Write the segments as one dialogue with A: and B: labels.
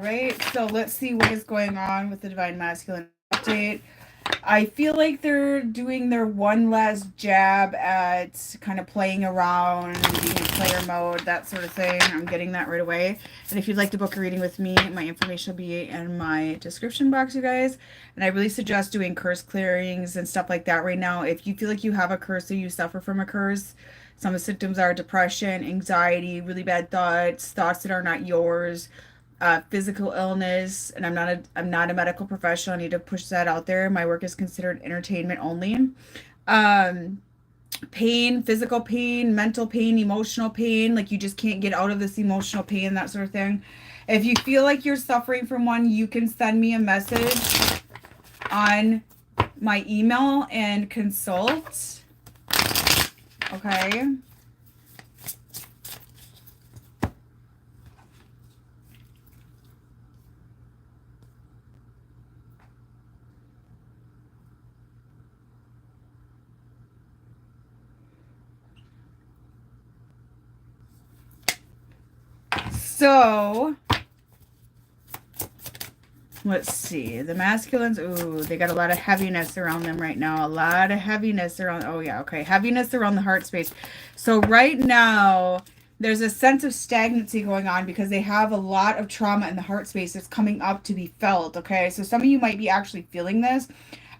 A: Right, so let's see what is going on with the Divine Masculine update. I feel like they're doing their one last jab at kind of playing around, being in player mode, that sort of thing. I'm getting that right away. And if you'd like to book a reading with me, my information will be in my description box, you guys. And I really suggest doing curse clearings and stuff like that right now. If you feel like you have a curse or you suffer from a curse, some of the symptoms are depression, anxiety, really bad thoughts, thoughts that are not yours, physical illness, and I'm not a medical professional. I need to push that out there. My work is considered entertainment only. Um, Pain, physical pain, mental pain, emotional pain, like you just can't get out of this emotional pain, that sort of thing. If you feel like you're suffering from one, you can send me a message on my email and consult. Okay. So, let's see. The masculines, ooh, they got a lot of heaviness around them right now. A lot of heaviness around, oh yeah, okay. Heaviness around the heart space. So right now, there's a sense of stagnancy going on because they have a lot of trauma in the heart space that's coming up to be felt, okay? So some of you might be actually feeling this.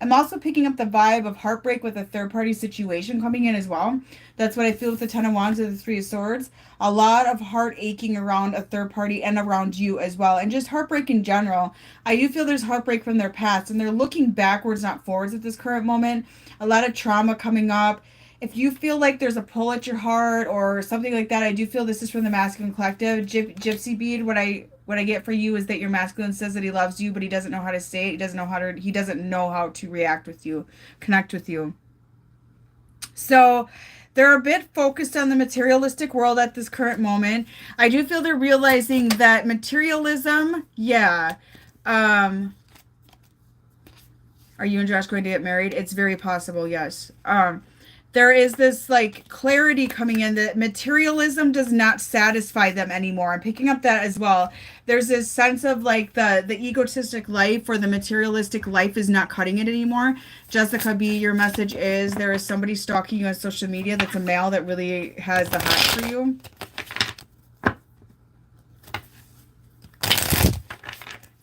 A: I'm also picking up the vibe of heartbreak with a third party situation coming in as well. That's what I feel with the Ten of Wands or the Three of Swords. A lot of heart aching around a third party and around you as well. And just heartbreak in general. I do feel there's heartbreak from their past and they're looking backwards, not forwards at this current moment. A lot of trauma coming up. If you feel like there's a pull at your heart or something like that, I do feel this is from the masculine collective. Gypsy bead, what I get for you is that your masculine says that he loves you, but he doesn't know how to say it. He doesn't know how to react with you, connect with you. So they're a bit focused on the materialistic world at this current moment. I do feel they're realizing that materialism, yeah. Are you and Josh going to get married? It's very possible, yes. There is this like clarity coming in that materialism does not satisfy them anymore. I'm picking up that as well. There's this sense of like the egotistic life or the materialistic life is not cutting it anymore. Jessica B, your message is there is somebody stalking you on social media that's a male that really has the hot for you.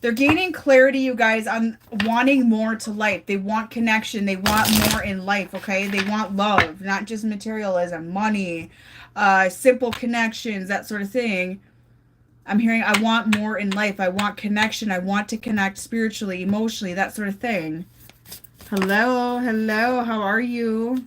A: They're gaining clarity, you guys, on wanting more to life. They want connection. They want more in life, okay? They want love, not just materialism, money, simple connections, that sort of thing. I'm hearing I want more in life. I want connection. I want to connect spiritually, emotionally, that sort of thing. Hello, hello. How are you?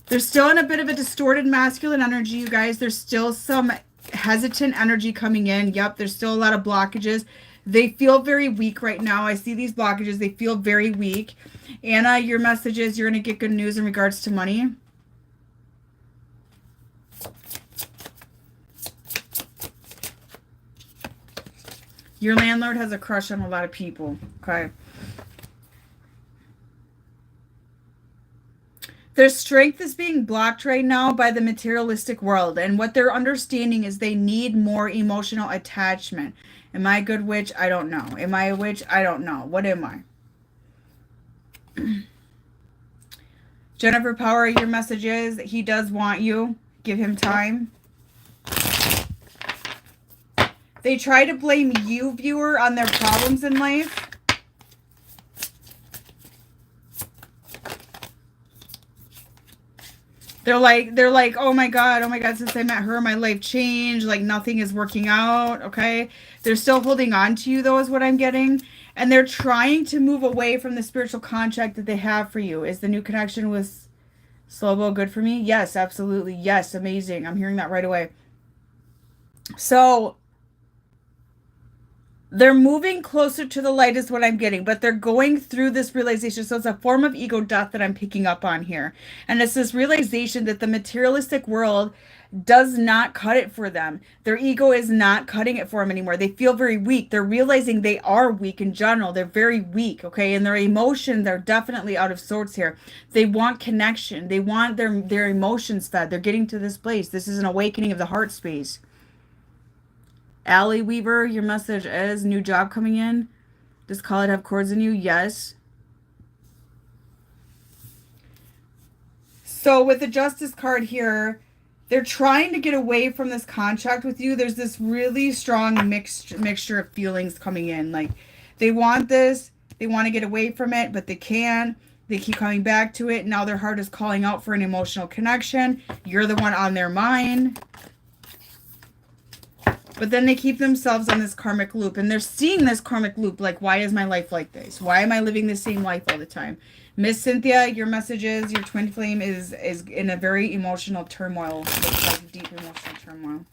A: They're still in a bit of a distorted masculine energy, you guys. There's still some hesitant energy coming in. Yep, there's still a lot of blockages. They feel very weak right now. I see these blockages. They feel very weak. Anna, your message is you're going to get good news in regards to money. Your landlord has a crush on a lot of people. Okay. Their strength is being blocked right now by the materialistic world. And what they're understanding is they need more emotional attachment. Am I a good witch? I don't know. Am I a witch? I don't know. What am I? Jennifer Power, your message is he does want you. Give him time. They try to blame you, viewer, on their problems in life. They're like, oh my God, since I met her, my life changed. Like nothing is working out, okay? They're still holding on to you, though, is what I'm getting. And they're trying to move away from the spiritual contract that they have for you. Is the new connection with Slobo good for me? Yes, absolutely. Yes, amazing. I'm hearing that right away. So they're moving closer to the light is what I'm getting, but they're going through this realization. So it's a form of ego death that I'm picking up on here. And it's this realization that the materialistic world does not cut it for them. Their ego is not cutting it for them anymore. They feel very weak. They're realizing they are weak in general. They're very weak, okay? And their emotions are definitely out of sorts here. They want connection. They want their emotions fed. They're getting to this place. This is an awakening of the heart space. Allie Weaver, your message is new job coming in. Does call it have cords in you? Yes. So with the Justice card here, they're trying to get away from this contract with you. There's this really strong mixture of feelings coming in. Like they want this, they want to get away from it, but they can't. They keep coming back to it. Now their heart is calling out for an emotional connection. You're the one on their mind. But then they keep themselves on this karmic loop. And they're seeing this karmic loop. Like, why is my life like this? Why am I living the same life all the time? Miss Cynthia, your message is your twin flame is in a very emotional turmoil. Looks like deep emotional turmoil.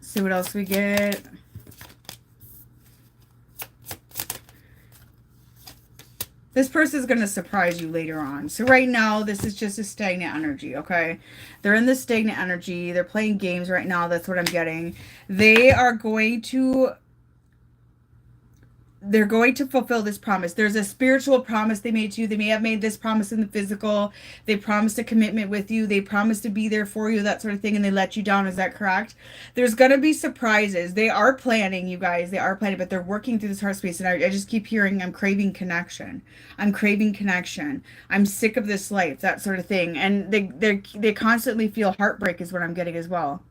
A: See what else we get. This person is going to surprise you later on. So right now, this is just a stagnant energy, okay? They're in this stagnant energy. They're playing games right now. That's what I'm getting. They are going to... They're going to fulfill this promise. There's a spiritual promise they made to you. They may have made this promise in the physical. They promised a commitment with you. They promised to be there for you, that sort of thing, and they let you down. Is that correct? There's going to be surprises. They are planning, you guys. They are planning, but they're working through this heart space, and I just keep hearing, I'm craving connection. I'm craving connection. I'm sick of this life, that sort of thing. And they constantly feel heartbreak is what I'm getting as well.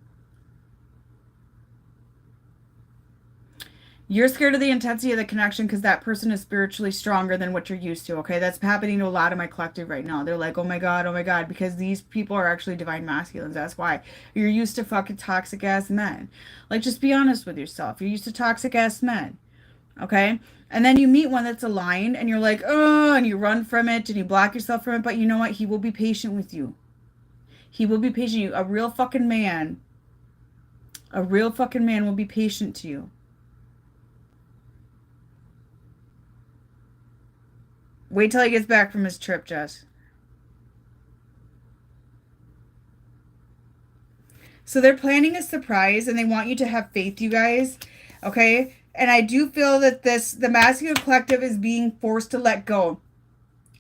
A: You're scared of the intensity of the connection because that person is spiritually stronger than what you're used to, okay? That's happening to a lot of my collective right now. They're like, oh my God, because these people are actually divine masculines. That's why. You're used to fucking toxic-ass men. Like, just be honest with yourself. You're used to toxic-ass men, okay? And then you meet one that's aligned, and you're like, oh, and you run from it, and you block yourself from it, but you know what? He will be patient with you. He will be patient. A real fucking man will be patient to you. Wait till he gets back from his trip, Jess. So they're planning a surprise, and they want you to have faith, you guys. Okay? And I do feel that the masculine collective is being forced to let go.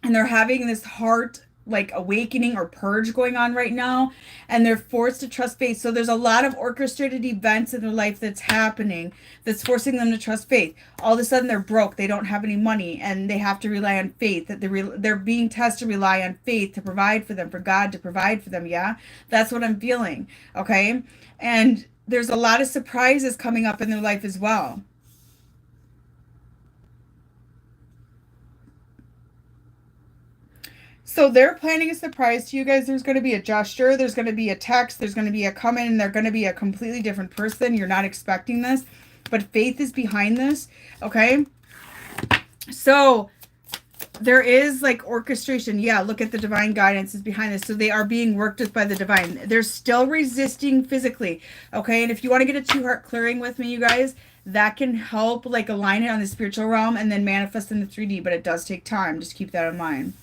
A: And they're having this heart like awakening or purge going on right now, and they're forced to trust faith. So there's a lot of orchestrated events in their life that's happening that's forcing them to trust faith. All of a sudden they're broke, they don't have any money, and they have to rely on faith. That they're being tested to rely on faith to provide for them, for God to provide for them. Yeah, that's what I'm feeling. Okay, and there's a lot of surprises coming up in their life as well. So they're planning a surprise to you guys. There's going to be a gesture. There's going to be a text. There's going to be a come in, and they're going to be a completely different person. You're not expecting this, but faith is behind this. Okay. So there is like orchestration. Yeah. Look at the divine guidance is behind this. So they are being worked with by the divine. They're still resisting physically. Okay. And if you want to get a 2-heart clearing with me, you guys, that can help like align it on the spiritual realm and then manifest in the 3D, but it does take time. Just keep that in mind.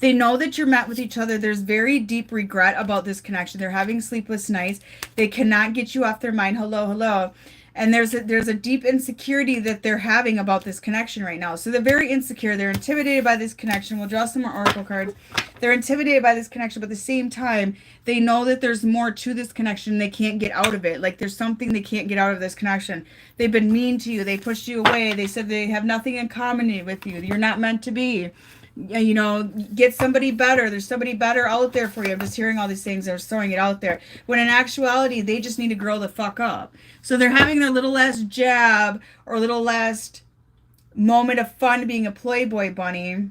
A: They know that you're met with each other. There's very deep regret about this connection. They're having sleepless nights. They cannot get you off their mind. Hello. And there's a deep insecurity that they're having about this connection right now. So they're very insecure. They're intimidated by this connection. We'll draw some more oracle cards. They're intimidated by this connection, but at the same time, they know that there's more to this connection. They can't get out of it. Like there's something they can't get out of this connection. They've been mean to you. They pushed you away. They said they have nothing in common with you. You're not meant to be. You know, get somebody better. There's somebody better out there for you. I'm just hearing all these things. They're throwing it out there. When in actuality, they just need to grow the fuck up. So they're having their little last jab or little last moment of fun being a Playboy bunny.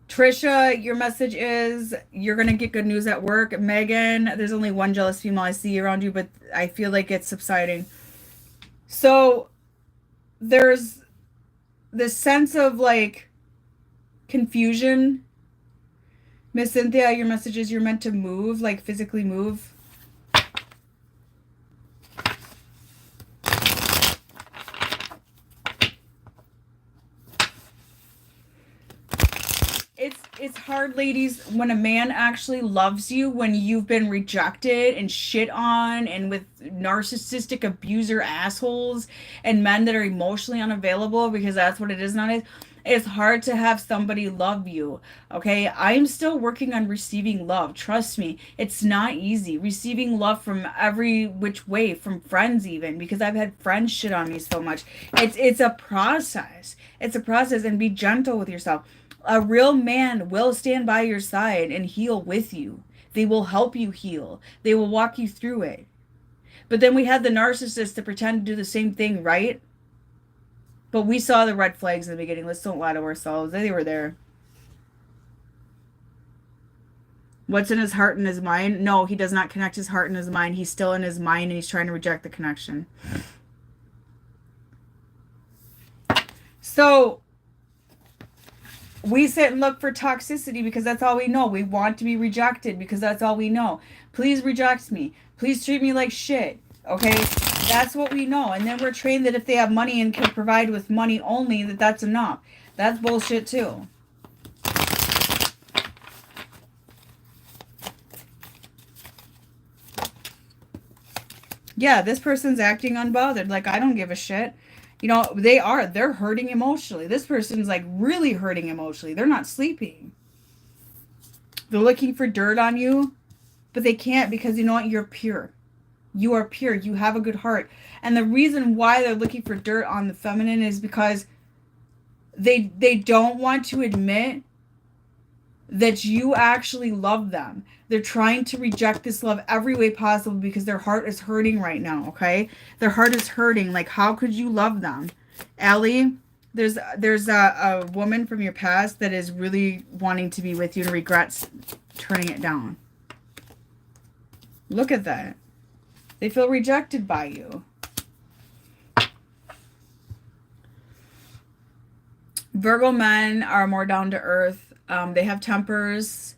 A: Trisha, your message is you're going to get good news at work. Megan, there's only one jealous female I see around you, but I feel like it's subsiding. So there's this sense of like confusion. Miss Cynthia, your message is you're meant to move, like physically move. It's hard, ladies, when a man actually loves you, when you've been rejected and shit on and with narcissistic abuser assholes and men that are emotionally unavailable, because that's what it is nowadays. It's hard to have somebody love you. Okay. I'm still working on receiving love. Trust me. It's not easy. Receiving love from every which way, from friends even, because I've had friends shit on me so much. It's a process. It's a process, and be gentle with yourself. A real man will stand by your side and heal with you. They will help you heal. They will walk you through it. But then we had the narcissist to pretend to do the same thing, right? But we saw the red flags in the beginning. Let's don't lie to ourselves. They were there. What's in his heart and his mind? No, he does not connect his heart and his mind. He's still in his mind and he's trying to reject the connection. So we sit and look for toxicity because that's all we know. We want to be rejected because that's all we know. Please reject me. Please treat me like shit. Okay? That's what we know. And then we're trained that if they have money and can provide with money only, that's enough. That's bullshit too. Yeah, this person's acting unbothered. Like, I don't give a shit. You know, they're hurting emotionally. This person's like really hurting emotionally. They're not sleeping. They're looking for dirt on you, but they can't because you know what? You're pure. You are pure. You have a good heart. And the reason why they're looking for dirt on the feminine is because they don't want to admit that you actually love them. They're trying to reject this love every way possible because their heart is hurting right now, okay? Their heart is hurting. Like, how could you love them? Allie, there's a woman from your past that is really wanting to be with you and regrets turning it down. Look at that. They feel rejected by you. Virgo men are more down to earth. They have tempers.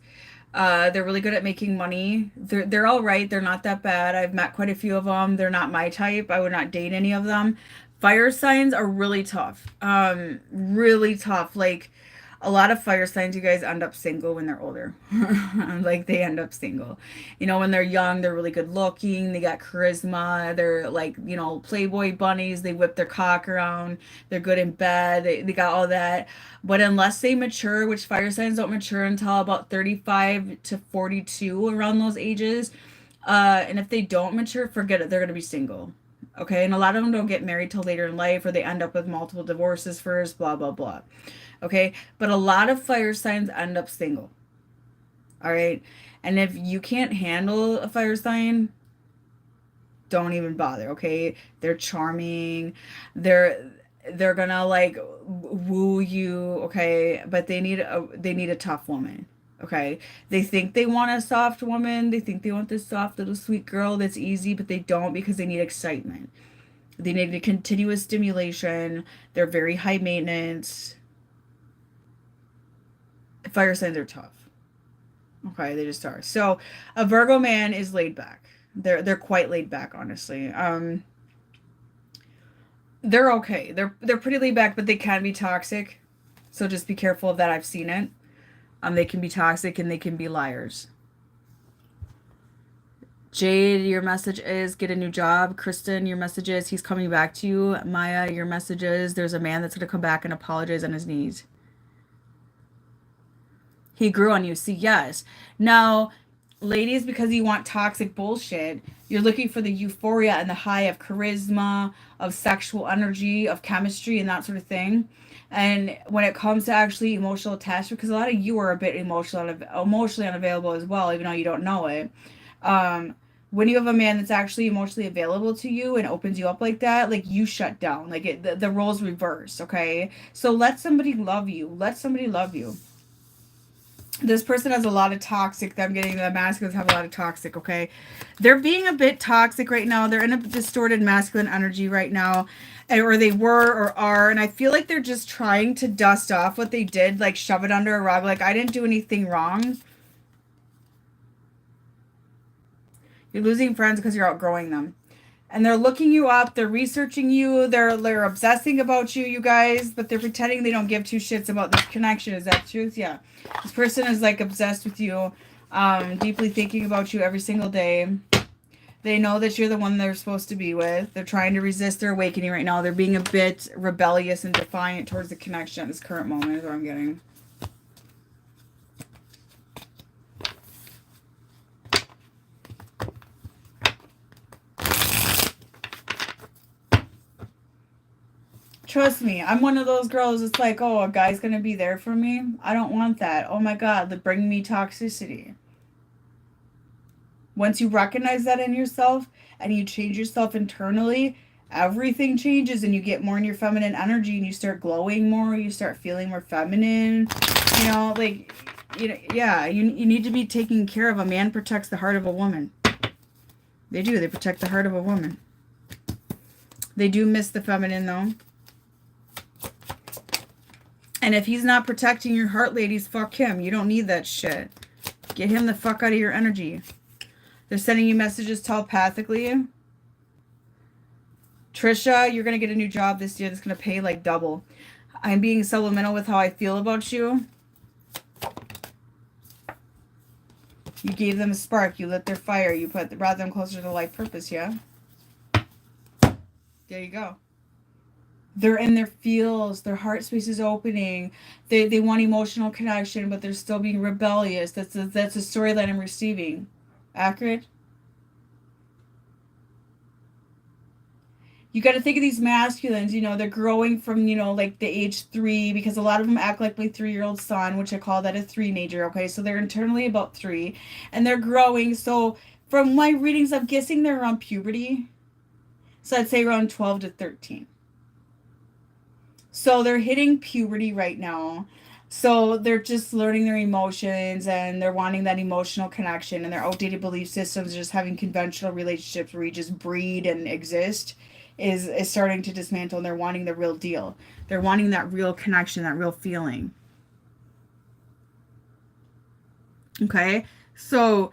A: They're really good at making money. They're all right. They're not that bad. I've met quite a few of them. They're not my type. I would not date any of them. Fire signs are really tough. Really tough. Like, a lot of fire signs, you guys end up single when they're older. Like, they end up single. You know, when they're young, they're really good looking. They got charisma. They're like, you know, Playboy bunnies. They whip their cock around. They're good in bed. They got all that. But unless they mature, which fire signs don't mature until about 35 to 42, around those ages. And if they don't mature, forget it. They're going to be single. Okay. And a lot of them don't get married till later in life, or they end up with multiple divorces first, blah, blah, blah. Okay, but a lot of fire signs end up single. All right, and if you can't handle a fire sign, don't even bother. Okay, they're charming. They're gonna like woo you. Okay, but they need a tough woman. Okay, they think they want a soft woman. They think they want this soft little sweet girl that's easy, but they don't, because they need excitement. They need a continuous stimulation. They're very high maintenance. Fire signs are tough. Okay, they just are. So a Virgo man is laid back. They're quite laid back, honestly. They're okay. They're pretty laid back, but they can be toxic. So just be careful of that. I've seen it. They can be toxic and they can be liars. Jade, your message is get a new job. Kristen, your message is he's coming back to you. Maya, your message is there's a man that's going to come back and apologize on his knees. He grew on you. See, yes. Now, ladies, because you want toxic bullshit, you're looking for the euphoria and the high of charisma, of sexual energy, of chemistry, and that sort of thing. And when it comes to actually emotional attachment, because a lot of you are a bit emotionally unavailable as well, even though you don't know it. When you have a man that's actually emotionally available to you and opens you up like that, like, you shut down. Like, the roles reverse, okay? So let somebody love you. Let somebody love you. This person has a lot of toxic. I'm getting the masculines have a lot of toxic, okay? They're being a bit toxic right now. They're in a distorted masculine energy right now. Or they were or are. And I feel like they're just trying to dust off what they did. Like, shove it under a rug. Like, I didn't do anything wrong. You're losing friends because you're outgrowing them. And they're looking you up. They're researching you. They're obsessing about you, you guys. But they're pretending they don't give two shits about this connection. Is that truth? Yeah. This person is like obsessed with you. Deeply thinking about you every single day. They know that you're the one they're supposed to be with. They're trying to resist their awakening right now. They're being a bit rebellious and defiant towards the connection at this current moment is what I'm getting. Trust me, I'm one of those girls. It's like, oh, a guy's going to be there for me. I don't want that. Oh my God, they bring me toxicity. Once you recognize that in yourself and you change yourself internally, everything changes and you get more in your feminine energy and you start glowing more. You start feeling more feminine. You know, like, you know, yeah, you need to be taking care of. A man protects the heart of a woman. They do. They protect the heart of a woman. They do miss the feminine, though. And if he's not protecting your heart, ladies, fuck him. You don't need that shit. Get him the fuck out of your energy. They're sending you messages telepathically. Trisha, you're going to get a new job this year that's going to pay like double. I'm being subliminal with how I feel about you. You gave them a spark. You lit their fire. You brought them closer to life purpose, yeah? There you go. They're in their feels. Their heart space is opening. They want emotional connection, but they're still being rebellious. That's a storyline I'm receiving. Accurate? You got to think of these masculines, you know, they're growing from, you know, like the age 3, because a lot of them act like my 3-year-old son, which I call that a 3-nager, okay? So they're internally about 3, and they're growing. So from my readings, I'm guessing they're around puberty. So I'd say around 12 to 13. So they're hitting puberty right now. So they're just learning their emotions and they're wanting that emotional connection, and their outdated belief systems, just having conventional relationships where you just breed and exist is starting to dismantle, and they're wanting the real deal. They're wanting that real connection, that real feeling. Okay? So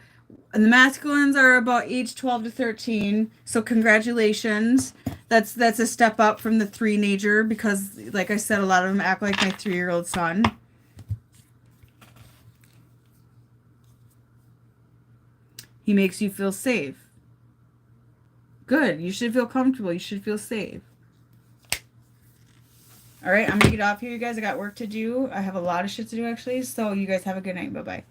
A: the masculines are about age 12 to 13. So congratulations. That's a step up from the 3-nager, because like I said, a lot of them act like my 3-year-old son. He makes you feel safe. Good. You should feel comfortable. You should feel safe. All right, I'm going to get off here, you guys. I got work to do. I have a lot of shit to do, actually. So you guys have a good night. Bye-bye.